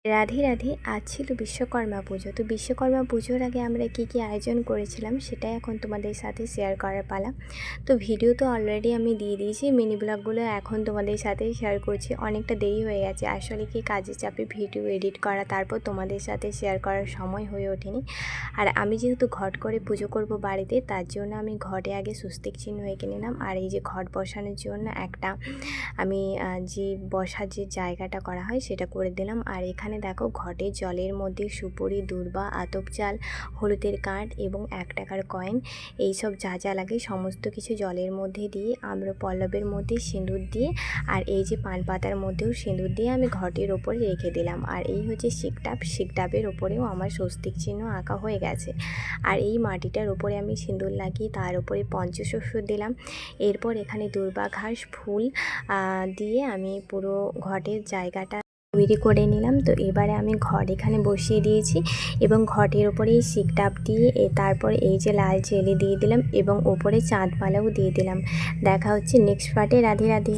রাধে রাধে। আজ ছিল বিশ্বকর্মা পুজো। তো বিশ্বকর্মা পুজোর আগে আমরা কি আয়োজন করেছিলাম সেটাই এখন তোমাদের সাথে শেয়ার করার পালা। তো ভিডিও তো অলরেডি আমি দিয়ে দিয়েছি, মিনি ব্লগগুলো এখন তোমাদের সাথে শেয়ার করছি। অনেকটা দেরি হয়ে গেছে, আসলে কি কাজের চাপে ভিডিও এডিট করা তারপর তোমাদের সাথে শেয়ার করার সময় হয়ে ওঠেনি। আর আমি যেহেতু ঘট করে পুজো করব বাড়িতে, তার জন্য আমি ঘটে আগে স্বস্তিক চিহ্ন এঁকে নিলাম। আর এই যে ঘট বসানোর জন্য একটা আমি যে বসার যে জায়গাটা করা হয় সেটা করে দিলাম। আর এখানে দেখো ঘটে জলের মধ্যে সুপুরি, দূর্বা, আতপ চাল, হলুদের কাঠ এবং 1 টাকার কয়েন, এইসব যা যা লাগে সমস্ত কিছু জলের মধ্যে দিয়ে আম্রপল্লবের মধ্যে সিঁদুর দিয়ে আর এই যে পান পাতার মধ্যেও সিঁদুর দিয়ে আমি ঘটের ওপরে রেখে দিলাম। আর এই হচ্ছে শিকটাপ, শিকটাপের ওপরেও আমার স্বস্তিক চিহ্ন আঁকা হয়ে গেছে। আর এই মাটিটার ওপরে আমি সিঁদুর লাগিয়ে তার উপরে পঞ্চশস্য দিলাম। এরপর এখানে দূর্বা ঘাস ফুল দিয়ে আমি পুরো ঘটের জায়গাটা তৈরি করে নিলাম। তো এবারে আমি ঘট এখানে বসিয়ে দিয়েছি এবং ঘটের ওপরে এই শিকটাপ দিয়ে তারপর এই যে লাল চেলি দিয়ে দিলাম এবং ওপরে চাঁদমালাও দিয়ে দিলাম। দেখা হচ্ছে নেক্সট পার্টে। রাধে রাধে।